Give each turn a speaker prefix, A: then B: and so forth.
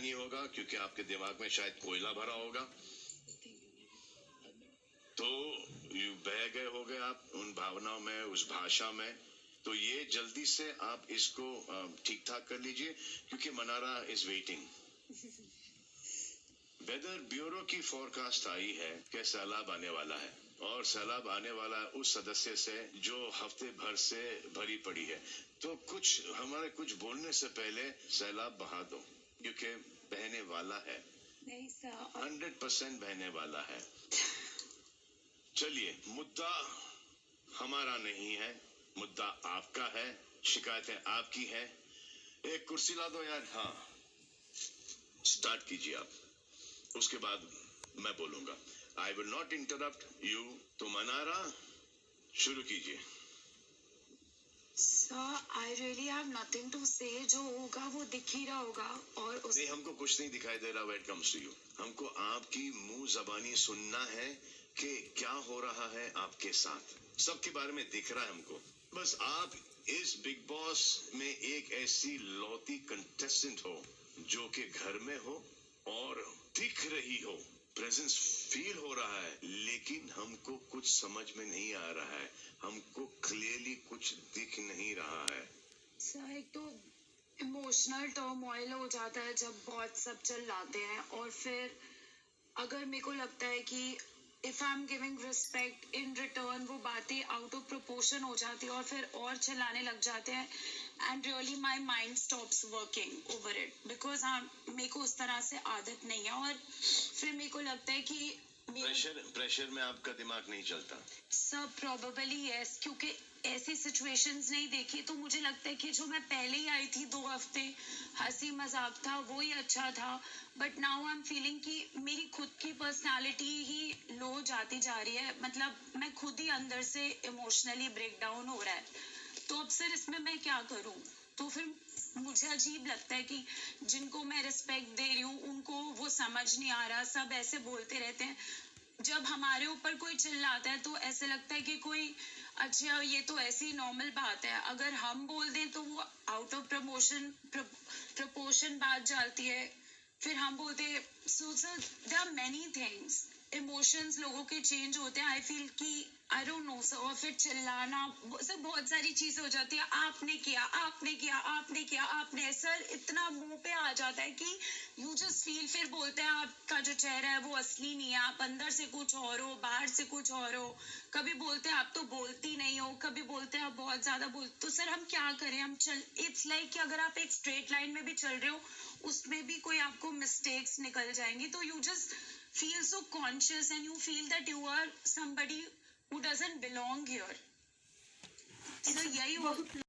A: नहीं होगा क्योंकि आपके दिमाग में शायद कोयला भरा होगा, तो बह गए होगे आप उन भावनाओं में, उस भाषा में। तो ये जल्दी से आप इसको ठीक ठाक कर लीजिए क्योंकि Manara is waiting. Weather bureau की फोरकास्ट आई है कि सैलाब आने वाला है, और सैलाब आने वाला है उस सदस्य से जो हफ्ते भर से भरी पड़ी है। तो कुछ बोलने से पहले सैलाब बहा दो क्योंकि बहने वाला है।
B: नहीं सर,
A: 100% बहने वाला है। चलिए, मुद्दा हमारा नहीं है, मुद्दा आपका है, शिकायतें आपकी है। एक कुर्सी ला दो यार। हाँ, स्टार्ट कीजिए आप, उसके बाद मैं बोलूंगा। I will not interrupt you. तो मनारा शुरू कीजिए।
B: Sir I really have nothing to say. जो होगा वो दिख ही रहा होगा। और
A: नहीं, हमको कुछ नहीं दिखाई दे रहा। When it comes to you, हमको आपकी मुंह जबानी सुनना है कि क्या हो रहा है आपके साथ। सबके बारे में दिख रहा है हमको। बस आप इस बिग बॉस में एक ऐसी लौती कंटेस्टेंट हो जो कि घर में हो और दिख रही हो, प्रेजेंस फील हो रहा है, लेकिन हमको कुछ समझ में नहीं आ रहा है, हमको क्लियरली कुछ दिख नहीं रहा है।
B: सर एक तो इमोशनल टर्मोइल हो जाता है जब बहुत सब चिल्लाते हैं, और फिर अगर मेरे को लगता है कि if I am giving respect in return, वो बातें आउट ऑफ प्रोपोर्शन हो जाती है और फिर और चिल्लाने लग जाते हैं। And really my mind stops working over it, because हाँ मेरे को उस तरह से आदत नहीं है। और फिर मेरे को लगता है कि
A: प्रेशर में आपका दिमाग नहीं चलता।
B: सब प्रोबेबली यस, क्योंकि ऐसी सिचुएशंस नहीं देखी। तो मुझे लगता है कि जो मैं पहले ही आई थी 2 हफ्ते, हंसी मजाक था, वो ही अच्छा था। But now I am feeling कि मेरी खुद की पर्सनालिटी ही लो जाती जा रही है। मतलब मैं खुद ही अंदर से इमोशनली ब्रेक डाउन हो रहा है। तो अब सर इसमें मैं क्या करूं? तो फिर मुझे अजीब लगता है कि जिनको मैं रिस्पेक्ट दे रही हूँ उनको वो समझ नहीं आ रहा, सब ऐसे बोलते रहते हैं। जब हमारे ऊपर कोई चिल्लाता है तो ऐसे लगता है कि कोई अच्छा ये तो ऐसी नॉर्मल बात है। अगर हम बोल दें तो वो आउट ऑफ प्रपोर्शन बात जाती है। फिर हम बोलते हैं। So sir there are many things, emotions लोगों के चेंज होते हैं। आई फील कि आई डोंट नो सर। और फिर चिल्लाना, सर बहुत सारी चीजें हो जाती है। आपने किया, आपने किया, आपने किया, आपने। सर इतना मुंह पे आ जाता है कि यू जस्ट फील। फिर बोलते हैं आपका जो चेहरा है वो असली नहीं है, आप अंदर से कुछ और हो, बाहर से कुछ और हो। कभी बोलते हैं आप तो बोलती नहीं हो, कभी बोलते हैं आप बहुत ज्यादा बोलते। तो सर हम क्या करें? हम इट्स लाइक कि अगर आप एक स्ट्रेट लाइन में भी चल रहे हो उसमें भी कोई आपको मिस्टेक्स निकल जाएंगी। तो you just feel so conscious and you feel that you are somebody who doesn't belong here. So यही